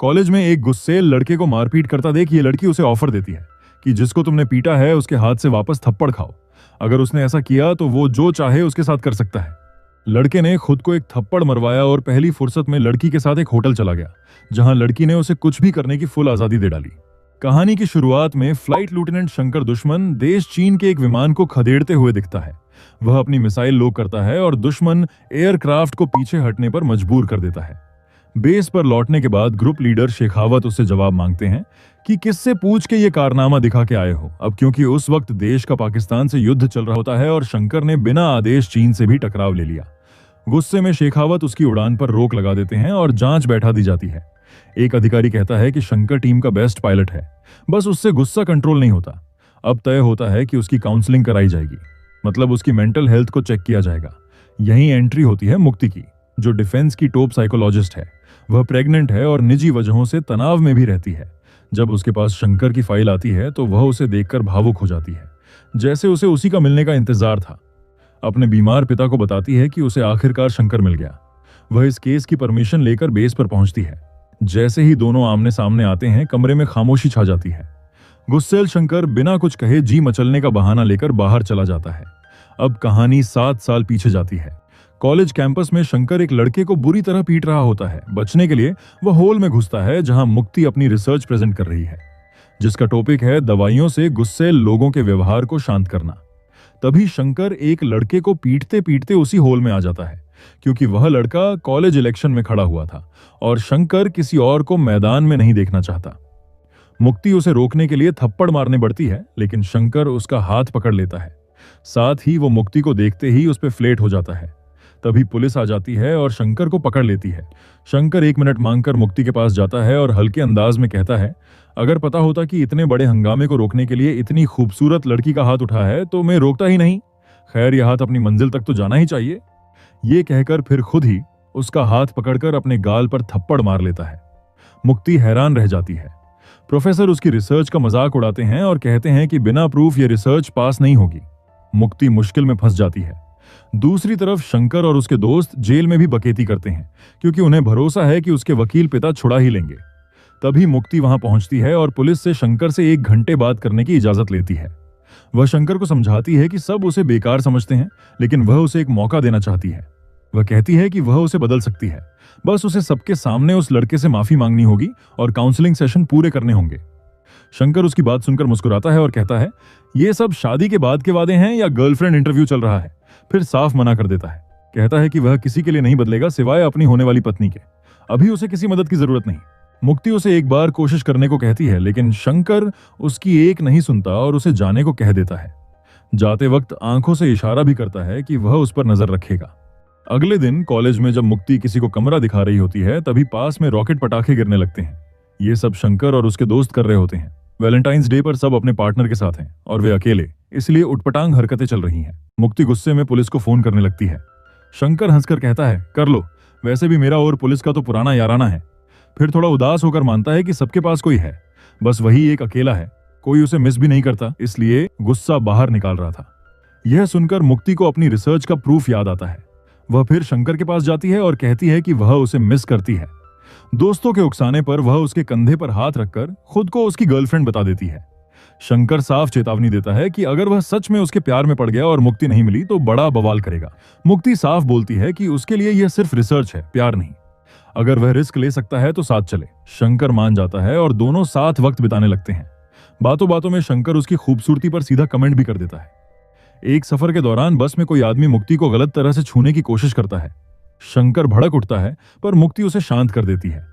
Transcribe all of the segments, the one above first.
College में एक गुस्सेल लड़के को मारपीट करता देख ये लड़की उसे ऑफर देती है कि जिसको तुमने पीटा है उसके हाथ से वापस थप्पड़ खाओ। अगर उसने ऐसा किया तो वो जो चाहे उसके साथ कर सकता है। लड़के ने खुद को एक थप्पड़ मरवाया और पहली फुर्सत में लड़की के साथ एक होटल चला गया, जहां लड़की ने उसे कुछ भी करने की फुल आजादी दे डाली। कहानी की शुरुआत में फ्लाइट लेफ्टिनेंट शंकर दुश्मन देश चीन के एक विमान को खदेड़ते हुए दिखता है। वह अपनी मिसाइल लो करता है और दुश्मन एयरक्राफ्ट को पीछे हटने पर मजबूर कर देता है। बेस पर लौटने के बाद ग्रुप लीडर शेखावत उससे जवाब मांगते हैं कि किससे पूछ के ये कारनामा दिखा के आए हो। अब क्योंकि उस वक्त देश का पाकिस्तान से युद्ध चल रहा होता है और शंकर ने बिना आदेश चीन से भी टकराव ले लिया। गुस्से में शेखावत उसकी उड़ान पर रोक लगा देते हैं और जांच बैठा दी जाती है। एक अधिकारी कहता है कि शंकर टीम का बेस्ट पायलट है, बस उससे गुस्सा कंट्रोल नहीं होता। अब तय होता है कि उसकी काउंसलिंग कराई जाएगी, मतलब उसकी मेंटल हेल्थ को चेक किया जाएगा। यहीं एंट्री होती है मुक्ति की, जो डिफेंस की टॉप साइकोलॉजिस्ट है। वह प्रेग्नेंट है और निजी वजहों से तनाव में भी रहती है। जब उसके पास शंकर की फाइल आती है तो वह उसे देखकर भावुक हो जाती है, जैसे उसे उसी का मिलने का इंतजार था। अपने बीमार पिता को बताती है कि उसे आखिरकार शंकर मिल गया। वह इस केस की परमिशन लेकर बेस पर पहुंचती है। जैसे ही दोनों आमने सामने आते हैं, कमरे में खामोशी छा जाती है। गुस्सेल शंकर बिना कुछ कहे जी मचलने का बहाना लेकर बाहर चला जाता है। अब कहानी 7 साल पीछे जाती है। कॉलेज कैंपस में शंकर एक लड़के को बुरी तरह पीट रहा होता है। बचने के लिए वह हॉल में घुसता है जहां मुक्ति अपनी रिसर्च प्रेजेंट कर रही है, जिसका टॉपिक है दवाइयों से गुस्सेल लोगों के व्यवहार को शांत करना। तभी शंकर एक लड़के को पीटते पीटते उसी हॉल में आ जाता है, क्योंकि वह लड़का कॉलेज इलेक्शन में खड़ा हुआ था और शंकर किसी और को मैदान में नहीं देखना चाहता। मुक्ति उसे रोकने के लिए थप्पड़ मारने बढ़ती है, लेकिन शंकर उसका हाथ पकड़ लेता है। साथ ही वो मुक्ति को देखते ही उस पर फ्लेट हो जाता है। तभी पुलिस आ जाती है और शंकर को पकड़ लेती है। शंकर 1 मिनट मांगकर मुक्ति के पास जाता है और हल्के अंदाज में कहता है, अगर पता होता कि इतने बड़े हंगामे को रोकने के लिए इतनी खूबसूरत लड़की का हाथ उठा है तो मैं रोकता ही नहीं। खैर, यह हाथ अपनी मंजिल तक तो जाना ही चाहिए। ये कहकर फिर खुद ही उसका हाथ पकड़कर अपने गाल पर थप्पड़ मार लेता है। मुक्ति हैरान रह जाती है। प्रोफेसर उसकी रिसर्च का मजाक उड़ाते हैं और कहते हैं कि बिना प्रूफ ये रिसर्च पास नहीं होगी। मुक्ति मुश्किल में फंस जाती है। दूसरी तरफ शंकर और उसके दोस्त जेल में भी बकेती करते हैं, क्योंकि उन्हें भरोसा है कि उसके वकील पिता छुड़ा ही लेंगे। तभी मुक्ति वहां पहुंचती है और पुलिस से शंकर से 1 घंटे बात करने की इजाजत लेती है। वह शंकर को समझाती है कि सब उसे बेकार समझते हैं, लेकिन वह उसे एक मौका देना चाहती है। वह कहती है कि वह उसे बदल सकती है, बस उसे सबके सामने उस लड़के से माफी मांगनी होगी और काउंसलिंग सेशन पूरे करने होंगे। शंकर उसकी बात सुनकर मुस्कुराता है और कहता है, ये सब शादी के बाद के वादे हैं या गर्लफ्रेंड इंटरव्यू चल रहा है। फिर साफ मना कर देता है। कहता है कि वह किसी के लिए नहीं बदलेगा सिवाय अपनी होने वाली पत्नी के। अभी उसे किसी मदद की जरूरत नहीं। मुक्ति उसे एक बार कोशिश करने को कहती है, लेकिन शंकर उसकी एक नहीं सुनता और उसे जाने को कह देता है। जाते वक्त आंखों से इशारा भी करता है कि वह उस पर नजर रखेगा। अगले दिन कॉलेज में जब मुक्ति किसी को कमरा दिखा रही होती है, तभी पास में रॉकेट पटाखे गिरने लगते हैं। ये सब शंकर और उसके दोस्त कर रहे होते हैं। वैलेंटाइंस डे पर सब अपने पार्टनर के साथ हैं और वे अकेले, इसलिए उटपटांग हरकतें चल रही हैं। मुक्ति गुस्से में पुलिस को फोन करने लगती है। शंकर हंसकर कहता है, कर लो, वैसे भी मेरा और पुलिस का तो पुराना याराना है। फिर थोड़ा उदास होकर मानता है कि सबके पास कोई है, बस वही एक अकेला है, कोई उसे मिस भी नहीं करता, इसलिए गुस्सा बाहर निकाल रहा था। यह सुनकर मुक्ति को अपनी रिसर्च का प्रूफ याद आता है। वह फिर शंकर के पास जाती है और कहती है कि वह उसे मिस करती है। दोस्तों के उकसाने पर वह उसके कंधे पर हाथ रखकर खुद को उसकी गर्लफ्रेंड बता देती है। शंकर साफ चेतावनी देता है कि अगर वह सच में उसके प्यार में पड़ गया और मुक्ति नहीं मिली तो बड़ा बवाल करेगा। मुक्ति साफ बोलती है कि उसके लिए यह सिर्फ रिसर्च है, प्यार नहीं। अगर वह रिस्क ले सकता है तो साथ चले। शंकर मान जाता है और दोनों साथ वक्त बिताने लगते हैं। बातों बातों में शंकर उसकी खूबसूरती पर सीधा कमेंट भी कर देता है। एक सफर के दौरान बस में कोई आदमी मुक्ति को गलत तरह से छूने की कोशिश करता है। शंकर भड़क उठता है, पर मुक्ति उसे शांत कर देती है।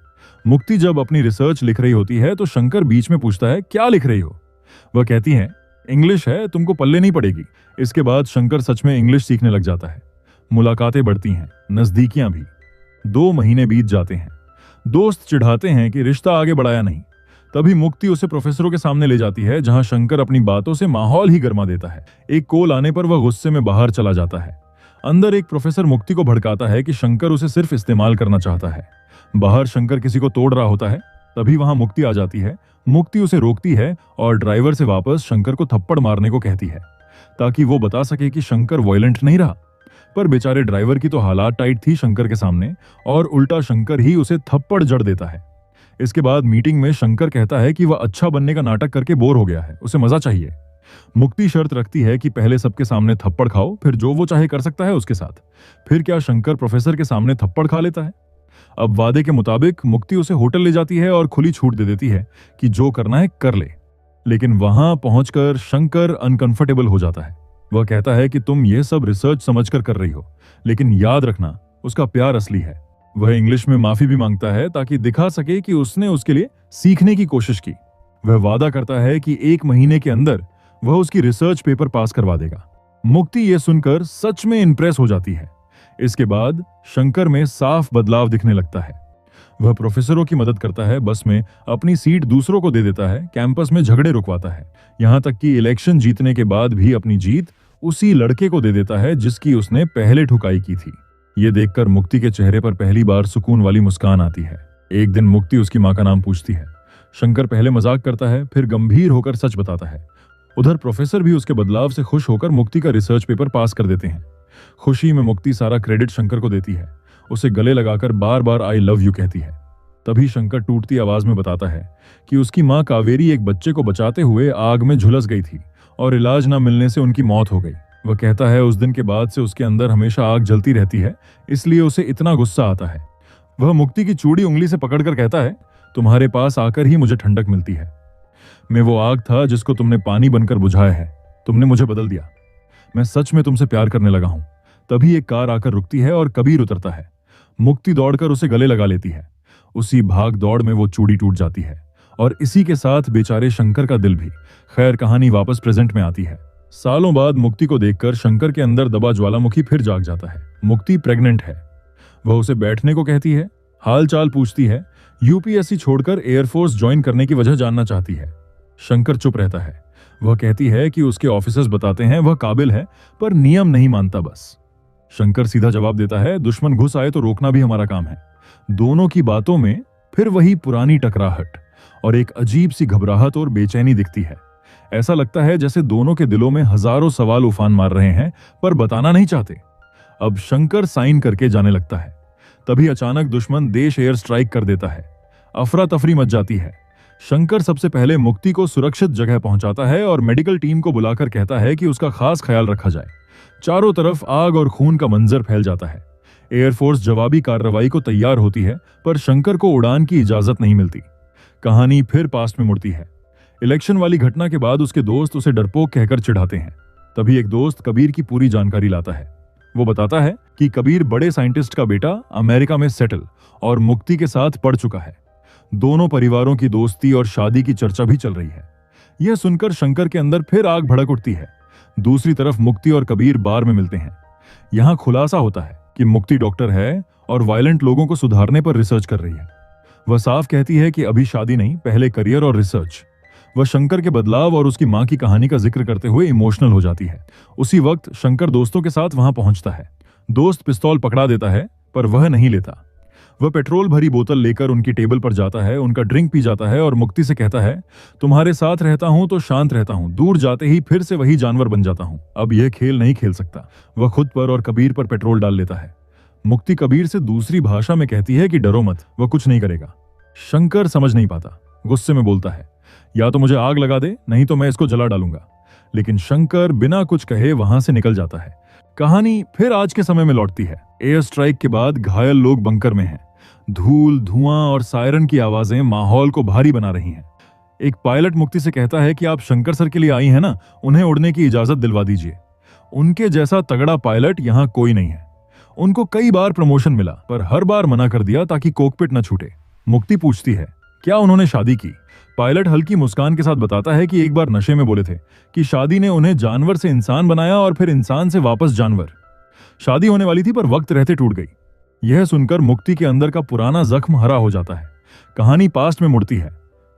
मुक्ति जब अपनी रिसर्च लिख रही होती है तो शंकर बीच में पूछता है, क्या लिख रही हो? वह कहती है, इंग्लिश है, तुमको पल्ले नहीं पड़ेगी। इसके बाद शंकर सच में इंग्लिश सीखने लग जाता है। मुलाकातें बढ़ती हैं, नजदीकियां भी। 2 महीने बीत जाते हैं। दोस्त चिढ़ाते हैं कि रिश्ता आगे बढ़ाया नहीं। तभी मुक्ति उसे प्रोफेसरों के सामने ले जाती है, जहां शंकर अपनी बातों से माहौल ही गर्मा देता है। एक कॉल आने पर वह गुस्से में बाहर चला जाता है। अंदर एक प्रोफेसर मुक्ति को भड़काता है कि शंकर उसे सिर्फ इस्तेमाल करना चाहता है। बाहर शंकर किसी को तोड़ रहा होता है। तभी वहां मुक्ति आ जाती है। मुक्ति उसे रोकती है और ड्राइवर से वापस शंकर को थप्पड़ मारने को कहती है, ताकि वो बता सके कि शंकर वायलेंट नहीं रहा। पर बेचारे ड्राइवर की तो हालात टाइट थी शंकर के सामने, और उल्टा शंकर ही उसे थप्पड़ जड़ देता है। इसके बाद मीटिंग में शंकर कहता है कि वह अच्छा बनने का नाटक करके बोर हो गया है, उसे मजा चाहिए। मुक्ति शर्त रखती है कि पहले सबके सामने थप्पड़ खाओ, फिर जो वो चाहे कर सकता है उसके साथ। फिर क्या शंकर प्रोफेसर के सामने थप्पड़ खा लेता है? अब वादे के मुताबिक मुक्ति उसे होटल ले जाती है और खुली छूट दे देती है कि जो करना है कर ले। लेकिन वहां पहुंचकर शंकर अनकंफर्टेबल हो जाता है। वह कहता है कि तुम ये सब रिसर्च समझकर कर रही हो, लेकिन याद रखना उसका प्यार असली है। वह इंग्लिश में माफी भी मांगता है ताकि दिखा सके कि उसने उसके लिए सीखने की कोशिश की। वह वादा करता है कि 1 महीने के अंदर वह उसकी रिसर्च पेपर पास करवा देगा। मुक्ति ये सुनकर सच में इंप्रेस हो जाती है। इसके बाद शंकर में साफ बदलाव दिखने लगता है। वह प्रोफेसरों की मदद करता है, बस में अपनी सीट दूसरों को दे देता है, कैंपस में झगड़े रुकवाता है, यहाँ तक कि इलेक्शन जीतने के बाद भी अपनी जीत उसी लड़के को दे देता है जिसकी उसने पहले ठुकाई की थी। ये देखकर मुक्ति के चेहरे पर पहली बार सुकून वाली मुस्कान आती है। एक दिन मुक्ति उसकी मां का नाम पूछती है। शंकर पहले मजाक करता है, फिर गंभीर होकर सच बताता है। उधर प्रोफेसर भी उसके बदलाव से खुश होकर मुक्ति का रिसर्च पेपर पास कर देते हैं। खुशी में मुक्ति सारा क्रेडिट शंकर को देती है, उसे गले लगाकर बार बार आई लव यू कहती है। तभी शंकर टूटती आवाज में बताता है कि उसकी मां कावेरी एक बच्चे को बचाते हुए आग में झुलस गई थी और इलाज न मिलने से उनकी मौत हो गई। वह कहता है उस दिन के बाद से उसके अंदर हमेशा आग जलती रहती है, इसलिए उसे इतना गुस्सा आता है। वह मुक्ति की चूड़ी उंगली से पकड़कर कहता है, तुम्हारे पास आकर ही मुझे ठंडक मिलती है। मैं वो आग था जिसको तुमने पानी बनकर बुझाया है। तुमने मुझे बदल दिया। मैं सच में तुमसे प्यार करने लगा हूं। तभी एक कार आकर रुकती है और कबीर उतरता है। मुक्ति दौड़कर उसे गले लगा लेती है। उसी भाग दौड़ में वो चूड़ी टूट जाती है और इसी के साथ बेचारे शंकर का दिल भी। खैर, कहानी वापस प्रेजेंट में आती है। सालों बाद मुक्ति को देखकर शंकर के अंदर दबा ज्वालामुखी फिर जाग जाता है। मुक्ति प्रेग्नेंट है। वह उसे बैठने को कहती है, हाल चाल पूछती है, यूपीएससी छोड़कर एयरफोर्स ज्वाइन करने की वजह जानना चाहती है। शंकर चुप रहता है। वह कहती है कि उसके ऑफिसर्स बताते हैं वह काबिल है, पर नियम नहीं मानता बस। शंकर सीधा जवाब देता है, दुश्मन घुस आए तो रोकना भी हमारा काम है। दोनों की बातों में फिर वही पुरानी टकराहट और एक अजीब सी घबराहट और बेचैनी दिखती है। ऐसा लगता है जैसे दोनों के दिलों में हजारों सवाल उफान मार रहे हैं, पर बताना नहीं चाहते। अब शंकर साइन करके जाने लगता है। तभी अचानक दुश्मन देश एयर स्ट्राइक कर देता है। अफरा तफरी मच जाती है। शंकर सबसे पहले मुक्ति को सुरक्षित जगह पहुंचाता है और मेडिकल टीम को बुलाकर कहता है कि उसका खास ख्याल रखा जाए। चारों तरफ आग और खून का मंजर फैल जाता है। एयरफोर्स जवाबी कार्रवाई को तैयार होती है, पर शंकर को उड़ान की इजाजत नहीं मिलती। कहानी फिर पास्ट में मुड़ती है। इलेक्शन वाली घटना के बाद उसके दोस्त उसे डरपोक कहकर चिढ़ाते हैं। तभी एक दोस्त कबीर की पूरी जानकारी लाता है। वो बताता है कि कबीर बड़े साइंटिस्ट का बेटा अमेरिका में सेटल और मुक्ति के साथ पढ़ चुका है। दोनों परिवारों की दोस्ती और शादी की चर्चा भी चल रही है। यह सुनकर शंकर के अंदर फिर आग भड़क उठती है। दूसरी तरफ मुक्ति और कबीर बार में मिलते हैं। यहां खुलासा होता है कि मुक्ति डॉक्टर है और वायलेंट लोगों को सुधारने पर रिसर्च कर रही है। वह साफ कहती है कि अभी शादी नहीं, पहले करियर और रिसर्च। वह शंकर के बदलाव और उसकी मां की कहानी का जिक्र करते हुए इमोशनल हो जाती है। उसी वक्त शंकर दोस्तों के साथ वहां पहुंचता है। दोस्त पिस्तौल पकड़ा देता है, पर वह नहीं लेता। वह पेट्रोल भरी बोतल लेकर उनकी टेबल पर जाता है, उनका ड्रिंक पी जाता है और मुक्ति से कहता है, तुम्हारे साथ रहता हूं तो शांत रहता हूं, दूर जाते ही फिर से वही जानवर बन जाता हूं। अब यह खेल नहीं खेल सकता। वह खुद पर और कबीर पर पेट्रोल डाल लेता है। मुक्ति कबीर से दूसरी भाषा में कहती है कि डरो मत, वह कुछ नहीं करेगा। शंकर समझ नहीं पाता, गुस्से में बोलता है, या तो मुझे आग लगा दे, नहीं तो मैं इसको जला डालूंगा। लेकिन शंकर बिना कुछ कहे वहां से निकल जाता है। कहानी फिर आज के समय में लौटती है। एयर स्ट्राइक के बाद घायल लोग बंकर में हैं। धूल, धुआं और सायरन की आवाजें माहौल को भारी बना रही हैं। एक पायलट मुक्ति से कहता है कि आप शंकर सर के लिए आई हैं ना, उन्हें उड़ने की इजाजत दिलवा दीजिए। उनके जैसा तगड़ा पायलट यहां कोई नहीं है। उनको कई बार प्रमोशन मिला, पर हर बार मना कर दिया ताकि कॉकपिट न छूटे। मुक्ति पूछती है, क्या उन्होंने शादी की? पायलट हल्की मुस्कान के साथ बताता है कि एक बार नशे में बोले थे कि शादी ने उन्हें जानवर से इंसान बनाया और फिर इंसान से वापस जानवर। शादी होने वाली थी, पर वक्त रहते टूट गई। यह सुनकर मुक्ति के अंदर का पुराना जख्म हरा हो जाता है। कहानी पास्ट में मुड़ती है।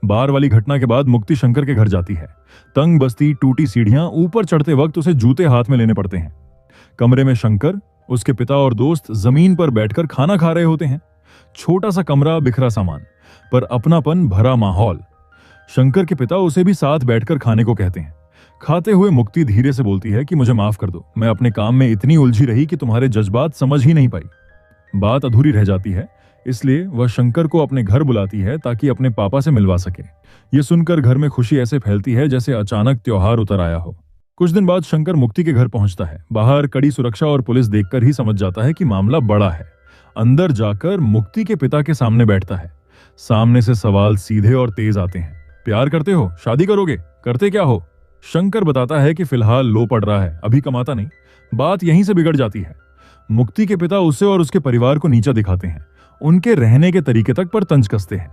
बार वाली घटना के बाद मुक्ति शंकर के घर जाती है। तंग बस्ती, टूटी सीढ़ियां, ऊपर चढ़ते वक्त उसे जूते हाथ में लेने पड़ते हैं। कमरे में शंकर, उसके पिता और दोस्त जमीन पर बैठकर खाना खा रहे होते हैं। छोटा सा कमरा, बिखरा सामान, पर अपनापन भरा माहौल। शंकर के पिता उसे भी साथ बैठकर खाने को कहते हैं। खाते हुए मुक्ति धीरे से बोलती है कि मुझे माफ कर दो, मैं अपने काम में इतनी उलझी रही कि तुम्हारे जज्बात समझ ही नहीं पाई। बात अधूरी रह जाती है इसलिए वह शंकर को अपने घर बुलाती है ताकि अपने पापा से मिलवा सके। ये सुनकर घर में खुशी ऐसे फैलती है जैसे अचानक त्योहार उतर आया हो। कुछ दिन बाद शंकर मुक्ति के घर पहुंचता है। बाहर कड़ी सुरक्षा और पुलिस देखकर ही समझ जाता है कि मामला बड़ा है। अंदर जाकर मुक्ति के पिता के सामने बैठता है। सामने से सवाल सीधे और तेज आते हैं। प्यार करते हो? शादी करोगे? करते क्या हो? शंकर बताता है कि फिलहाल लो पड़ रहा है, अभी कमाता नहीं। बात यहीं से बिगड़ जाती है। मुक्ति के पिता उसे और उसके परिवार को नीचा दिखाते हैं। उनके रहने के तरीके तक पर तंज कसते हैं।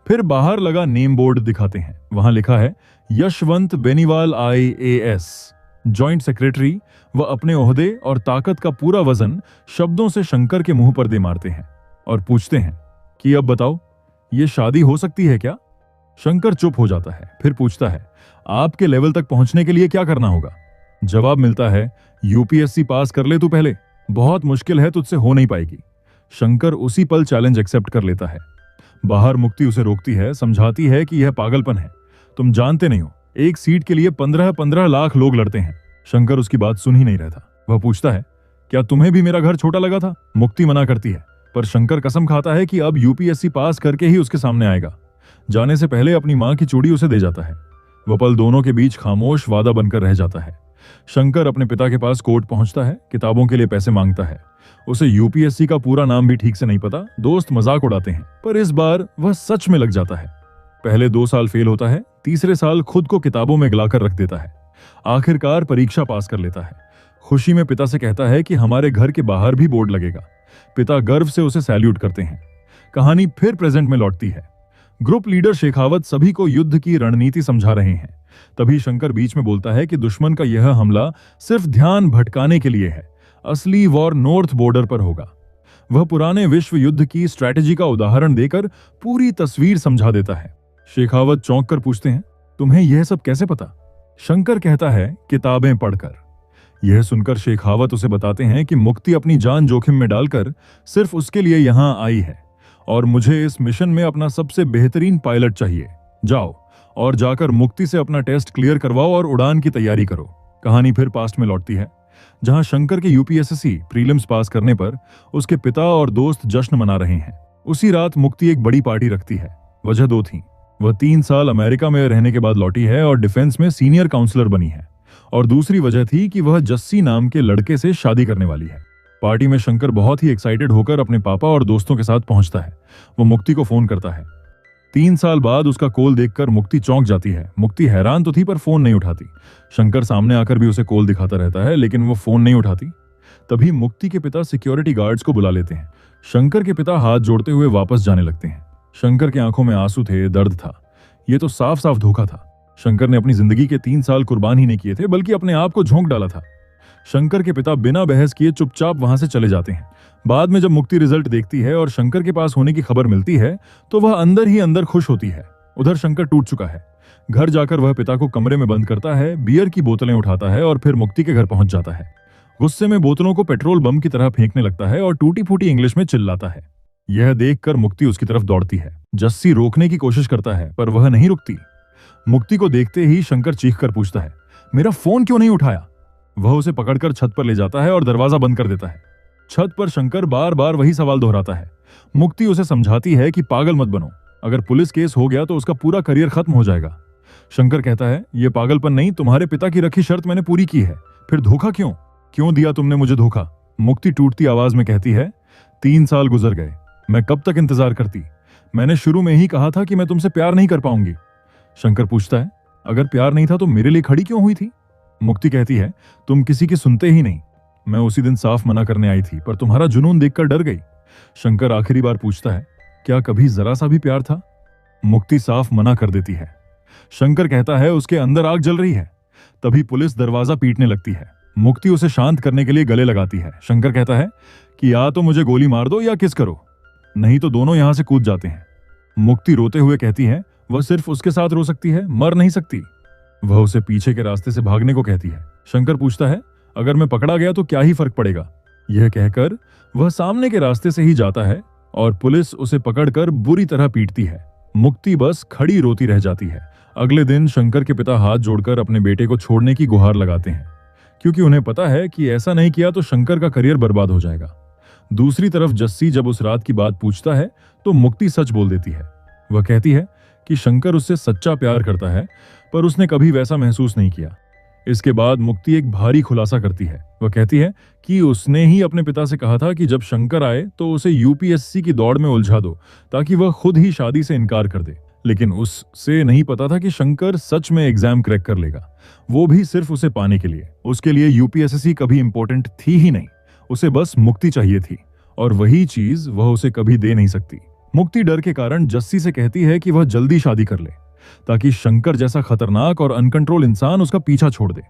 फिर बाहर लगा नेम बोर्ड दिखाते हैं। वहां लिखा है Yashwant Beniwal IAS, joint secretary. वह अपने ओहदे और ताकत का पूरा वजन शब्दों से शंकर के मुंह पर दे मारते हैं और पूछते हैं कि अब बताओ, ये शादी हो सकती है क्या? शंकर चुप हो जाता है। फिर पूछता है, आपके लेवल तक पहुंचने के लिए क्या करना होगा? जवाब मिलता है, UPSC पास कर ले तू पहले, बहुत मुश्किल है, तुझसे हो नहीं पाएगी। शंकर उसी पल चैलेंज एक्सेप्ट कर लेता है। बाहर मुक्ति उसे रोकती है, समझाती है कि यह पागलपन है, तुम जानते नहीं हो, एक सीट के लिए 15-15 लाख लोग लड़ते हैं। शंकर उसकी बात सुन ही नहीं रहा था। वह पूछता है, क्या तुम्हें भी मेरा घर छोटा लगा था? मुक्ति मना करती है, पर शंकर कसम खाता है कि अब UPSC पास करके ही उसके सामने आएगा। जाने से पहले अपनी मां की चूड़ी उसे दे जाता है। वह पल दोनों के बीच खामोश वादा बनकर रह जाता है। शंकर अपने पिता के पास कोर्ट पहुंचता है, किताबों के लिए पैसे मांगता है। उसे UPSC का पूरा नाम भी ठीक से नहीं पता। दोस्त मजाक उड़ाते हैं, पर इस बार वह सच में लग जाता है। पहले 2 साल फेल होता है, तीसरे साल खुद को किताबों में गलाकर रख देता है। आखिरकार परीक्षा पास कर लेता है। खुशी में पिता से कहता है कि हमारे घर के बाहर भी बोर्ड लगेगा। पिता गर्व से उसे सैल्यूट करते हैं। कहानी फिर प्रेजेंट में लौटती है। ग्रुप लीडर शेखावत सभी को युद्ध की रणनीति समझा रहे हैं। तभी शंकर बीच में बोलता है कि दुश्मन का यह हमला सिर्फ ध्यान भटकाने के लिए है, असली वॉर नॉर्थ बॉर्डर पर होगा। वह पुराने विश्व युद्ध की स्ट्रैटेजी का उदाहरण देकर पूरी तस्वीर समझा देता है। शेखावत चौंक कर पूछते हैं, तुम्हें यह सब कैसे पता? शंकर कहता है, किताबें पढ़कर। यह सुनकर शेखावत उसे बताते हैं कि मुक्ति अपनी जान जोखिम में डालकर सिर्फ उसके लिए यहां आई है और मुझे इस मिशन में अपना सबसे बेहतरीन पायलट चाहिए। जाओ और जाकर मुक्ति से अपना टेस्ट क्लियर करवाओ और उड़ान की तैयारी करो। कहानी फिर पास्ट में लौटती है, जहां शंकर के UPSC प्रीलिम्स पास करने पर उसके पिता और दोस्त जश्न मना रहे हैं। उसी रात मुक्ति एक बड़ी पार्टी रखती है। वजह 2 थी। वह 3 साल अमेरिका में रहने के बाद लौटी है और डिफेंस में सीनियर काउंसलर बनी है, और दूसरी वजह थी कि वह जस्सी नाम के लड़के से शादी करने वाली है। पार्टी में शंकर बहुत ही एक्साइटेड होकर अपने पापा और दोस्तों के साथ पहुंचता है। वो मुक्ति को फोन करता है। 3 साल बाद उसका कॉल देखकर मुक्ति चौंक जाती है। मुक्ति हैरान तो थी पर फोन नहीं उठाती। शंकर सामने आकर भी उसे कॉल दिखाता रहता है, लेकिन वो फोन नहीं उठाती। तभी मुक्ति के पिता सिक्योरिटी गार्ड्स को बुला लेते हैं। शंकर के पिता हाथ जोड़ते हुए वापस जाने लगते हैं। शंकर की आंखों में आंसू थे, दर्द था। ये तो साफ साफ धोखा था। शंकर ने अपनी जिंदगी के 3 साल कुर्बान ही नहीं किए थे, बल्कि अपने आप को झोंक डाला था। शंकर के पिता बिना बहस किए चुपचाप वहां से चले जाते हैं। बाद में जब मुक्ति रिजल्ट देखती है और शंकर के पास होने की खबर मिलती है, तो वह अंदर ही अंदर खुश होती है। उधर शंकर टूट चुका है। घर जाकर वह पिता को कमरे में बंद करता है, बियर की बोतलें उठाता है और फिर मुक्ति के घर पहुंच जाता है। गुस्से में बोतलों को पेट्रोल बम की तरह फेंकने लगता है और टूटी फूटी इंग्लिश में चिल्लाता है। यह देखकर मुक्ति उसकी तरफ दौड़ती है। जस्सी रोकने की कोशिश करता है, पर वह नहीं रुकती। मुक्ति को देखते ही शंकर चीखकर पूछता है, मेरा फोन क्यों नहीं उठाया? वह उसे पकड़कर छत पर ले जाता है और दरवाजा बंद कर देता है। छत पर शंकर बार बार वही सवाल दोहराता है। मुक्ति उसे समझाती है कि पागल मत बनो, अगर पुलिस केस हो गया तो उसका पूरा करियर खत्म हो जाएगा। शंकर कहता है, यह पागलपन नहीं, तुम्हारे पिता की रखी शर्त मैंने पूरी की है, फिर धोखा क्यों दिया तुमने मुझे धोखा? मुक्ति टूटती आवाज में कहती है, 3 साल गुजर गए, मैं कब तक इंतजार करती? मैंने शुरू में ही कहा था कि मैं तुमसे प्यार नहीं कर पाऊंगी। शंकर पूछता है, अगर प्यार नहीं था तो मेरे लिए खड़ी क्यों हुई थी? मुक्ति कहती है, तुम किसी की सुनते ही नहीं। मैं उसी दिन साफ मना करने आई थी, पर तुम्हारा जुनून देखकर डर गई। शंकर आखिरी बार पूछता है, क्या कभी जरा सा भी प्यार था? मुक्ति साफ मना कर देती है। शंकर कहता है, उसके अंदर आग जल रही है। तभी पुलिस दरवाजा पीटने लगती है। मुक्ति उसे शांत करने के लिए गले लगाती है। शंकर कहता है कि या तो मुझे गोली मार दो या किस करो, नहीं तो दोनों यहां से कूद जाते हैं। मुक्ति रोते हुए कहती है, वह सिर्फ उसके साथ रो सकती है, मर नहीं सकती। वह उसे पीछे के रास्ते से भागने को कहती है। शंकर पूछता है, अगर मैं पकड़ा गया तो क्या ही फर्क पड़ेगा? यह कहकर वह सामने के रास्ते से ही जाता है और पुलिस उसे पकड़कर बुरी तरह पीटती है। मुक्ति बस खड़ी रोती रह जाती है। अगले दिन शंकर के पिता हाथ जोड़कर अपने बेटे को छोड़ने की गुहार लगाते हैं, क्योंकि उन्हें पता है कि ऐसा नहीं किया तो शंकर का करियर बर्बाद हो जाएगा। दूसरी तरफ जस्सी जब उस रात की बात पूछता है तो मुक्ति सच बोल देती है। वह कहती है कि शंकर उससे सच्चा प्यार करता है, पर उसने कभी वैसा महसूस नहीं किया। इसके बाद मुक्ति एक भारी खुलासा करती है। वह कहती है कि उसने ही अपने पिता से कहा था कि जब शंकर आए तो उसे यूपीएससी की दौड़ में उलझा दो, ताकि वह खुद ही शादी से इनकार कर दे। लेकिन उससे नहीं पता था कि शंकर सच में एग्जाम क्रैक कर लेगा, वो भी सिर्फ उसे पाने के लिए। उसके लिए यूपीएससी कभी इंपॉर्टेंट थी ही नहीं, उसे बस मुक्ति चाहिए थी, और वही चीज वह उसे कभी दे नहीं सकती। मुक्ति डर के कारण जस्सी से कहती है कि वह जल्दी शादी कर ले, ताकि शंकर जैसा खतरनाक और अनकंट्रोल इंसान उसका पीछा छोड़ दे।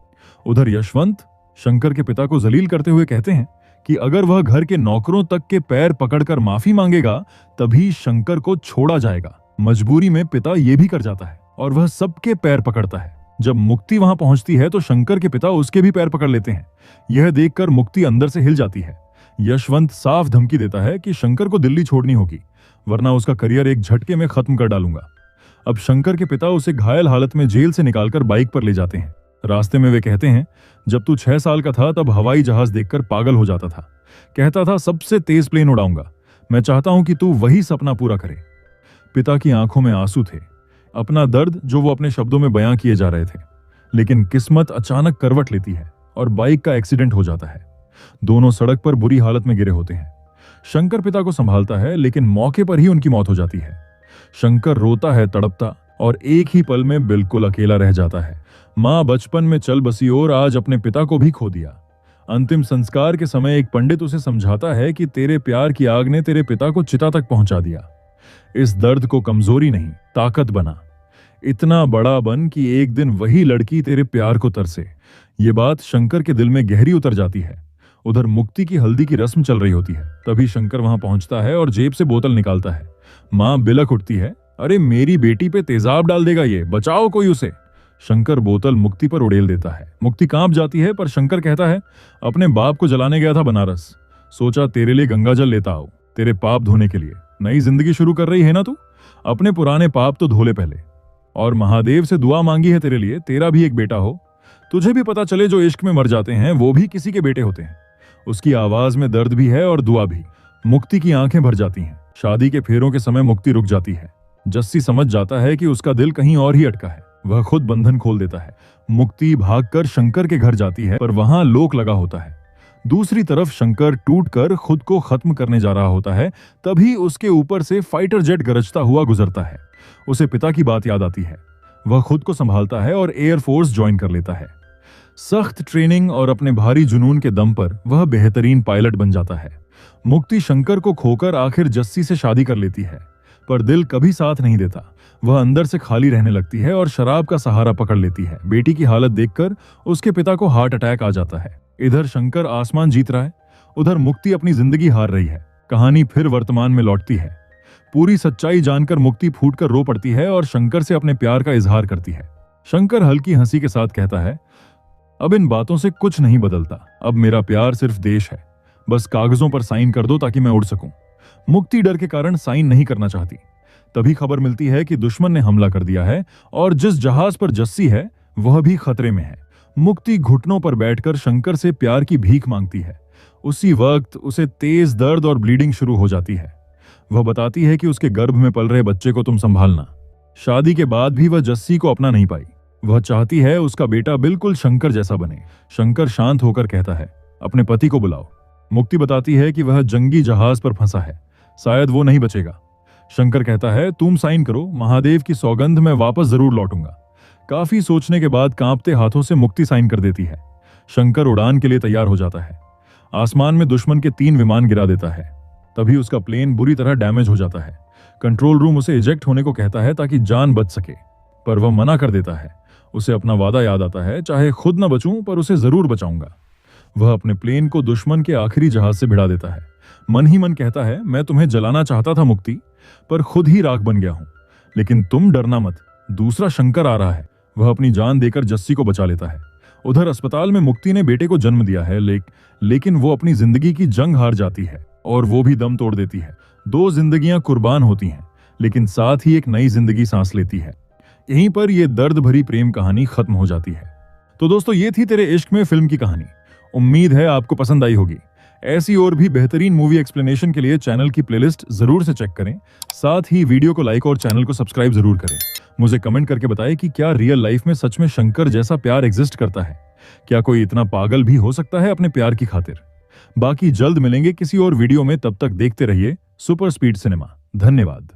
उधर यशवंत शंकर के पिता को जलील करते हुए कहते हैं कि अगर वह घर के नौकरों तक के पैर पकड़कर माफी मांगेगा तभी शंकर को छोड़ा जाएगा। मजबूरी में पिता ये भी कर जाता है और वह सबके पैर पकड़ता है। जब मुक्ति वहां पहुंचती है तो शंकर के पिता उसके भी पैर पकड़ लेते हैं। यह देखकर मुक्ति अंदर से हिल जाती है। यशवंत साफ धमकी देता है कि शंकर को दिल्ली छोड़नी होगी, वरना उसका करियर एक झटके में खत्म कर डालूंगा। अब शंकर के पिता उसे घायल हालत में जेल से निकालकर बाइक पर ले जाते हैं। रास्ते में वे कहते हैं, जब तू 6 साल का था तब हवाई जहाज देखकर पागल हो जाता था, कहता था सबसे तेज प्लेन उड़ाऊंगा। मैं चाहता हूं कि तू वही सपना पूरा करे। पिता की आंखों में आंसू थे, अपना दर्द जो वो अपने शब्दों में बयां किए जा रहे थे। लेकिन किस्मत अचानक करवट लेती है और बाइक का एक्सीडेंट हो जाता है। दोनों सड़क पर बुरी हालत में गिरे होते हैं। शंकर पिता को संभालता है, लेकिन मौके पर ही उनकी मौत हो जाती है। शंकर रोता है, तड़पता, और एक ही पल में बिल्कुल अकेला रह जाता है। मां बचपन में चल बसी और आज अपने पिता को भी खो दिया। अंतिम संस्कार के समय एक पंडित उसे समझाता है कि तेरे प्यार की आग ने तेरे पिता को चिता तक पहुंचा दिया। इस दर्द को कमजोरी नहीं, ताकत बना। इतना बड़ा बन कि एक दिन वही लड़की तेरे प्यार को तरसे। ये बात शंकर के दिल में गहरी उतर जाती है। उधर मुक्ति की हल्दी की रस्म चल रही होती है। तभी शंकर वहां पहुंचता है और जेब से बोतल निकालता है। मां बिलख उठती है, अरे मेरी बेटी पे तेजाब डाल देगा ये, बचाओ कोई उसे। शंकर बोतल मुक्ति पर उड़ेल देता है। मुक्ति कांप जाती है, पर शंकर कहता है, अपने बाप को जलाने गया था बनारस, सोचा तेरे लिए गंगाजल लेता आओ, तेरे पाप धोने के लिए। नई जिंदगी शुरू कर रही है ना तू, अपने पुराने पाप तो धो ले पहले। और महादेव से दुआ मांगी है तेरे लिए, तेरा भी एक बेटा हो, तुझे भी पता चले जो इश्क में मर जाते हैं वो भी किसी के बेटे होते हैं। उसकी आवाज में दर्द भी है और दुआ भी। मुक्ति की आंखें भर जाती हैं। शादी के फेरों के समय मुक्ति रुक जाती है। जस्सी समझ जाता है कि उसका दिल कहीं और ही अटका है। वह खुद बंधन खोल देता है। मुक्ति भागकर शंकर के घर जाती है, पर वहां लोक लगा होता है। दूसरी तरफ शंकर टूटकर खुद को खत्म करने जा रहा होता है। तभी उसके ऊपर से फाइटर जेट गरजता हुआ गुजरता है। उसे पिता की बात याद आती है। वह खुद को संभालता है और एयरफोर्स ज्वाइन कर लेता है। सख्त ट्रेनिंग और अपने भारी जुनून के दम पर वह बेहतरीन पायलट बन जाता है। मुक्ति शंकर को खोकर आखिर जस्सी से शादी कर लेती है, पर दिल कभी साथ नहीं देता। वह अंदर से खाली रहने लगती है और शराब का सहारा पकड़ लेती है। बेटी की हालत देखकर उसके पिता को हार्ट अटैक आ जाता है। इधर शंकर आसमान जीत रहा है, उधर मुक्ति अपनी जिंदगी हार रही है। कहानी फिर वर्तमान में लौटती है। पूरी सच्चाई जानकर मुक्ति फूटकर रो पड़ती है और शंकर से अपने प्यार का इजहार करती है। शंकर हल्की हंसी के साथ कहता है, अब इन बातों से कुछ नहीं बदलता। अब मेरा प्यार सिर्फ देश है, बस कागजों पर साइन कर दो ताकि मैं उड़ सकूं। मुक्ति डर के कारण साइन नहीं करना चाहती। तभी खबर मिलती है कि दुश्मन ने हमला कर दिया है और जिस जहाज पर जस्सी है वह भी खतरे में है। मुक्ति घुटनों पर बैठकर शंकर से प्यार की भीख मांगती है। उसी वक्त उसे तेज दर्द और ब्लीडिंग शुरू हो जाती है। वह बताती है कि उसके गर्भ में पल रहे बच्चे को तुम संभालना। शादी के बाद भी वह जस्सी को अपना नहीं पाई। वह चाहती है उसका बेटा बिल्कुल शंकर जैसा बने। शंकर शांत होकर कहता है, अपने पति को बुलाओ। मुक्ति बताती है कि वह जंगी जहाज पर फंसा है, शायद वो नहीं बचेगा। शंकर कहता है, तुम साइन करो, महादेव की सौगंध मैं वापस जरूर लौटूंगा। काफी सोचने के बाद कांपते हाथों से मुक्ति साइन कर देती है। शंकर उड़ान के लिए तैयार हो जाता है। आसमान में दुश्मन के 3 विमान गिरा देता है। तभी उसका प्लेन बुरी तरह डैमेज हो जाता है। कंट्रोल रूम उसे इजेक्ट होने को कहता है ताकि जान बच सके, पर वह मना कर देता है। उसे अपना वादा याद आता है, चाहे खुद न बचूं पर उसे जरूर बचाऊंगा। वह अपने प्लेन को दुश्मन के आखिरी जहाज से भिड़ा देता है। मन ही मन कहता है, मैं तुम्हें जलाना चाहता था मुक्ति, पर खुद ही राख बन गया हूं। लेकिन तुम डरना मत, दूसरा शंकर आ रहा है। वह अपनी जान देकर जस्सी को बचा लेता है। उधर अस्पताल में मुक्ति ने बेटे को जन्म दिया है, लेकिन वो अपनी जिंदगी की जंग हार जाती है और वो भी दम तोड़ देती है। 2 जिंदगियां कुर्बान होती हैं, लेकिन साथ ही एक नई जिंदगी सांस लेती है। यहीं पर यह दर्द भरी प्रेम कहानी खत्म हो जाती है। तो दोस्तों, ये थी तेरे इश्क में फिल्म की कहानी। उम्मीद है आपको पसंद आई होगी। ऐसी और भी बेहतरीन मूवी एक्सप्लेनेशन के लिए चैनल की प्लेलिस्ट जरूर से चेक करें। साथ ही वीडियो को लाइक और चैनल को सब्सक्राइब जरूर करें। मुझे कमेंट करके बताएं कि क्या रियल लाइफ में सच में शंकर जैसा प्यार एग्जिस्ट करता है। क्या कोई इतना पागल भी हो सकता है अपने प्यार की खातिर? बाकी जल्द मिलेंगे किसी और वीडियो में, तब तक देखते रहिए सुपर स्पीड सिनेमा। धन्यवाद।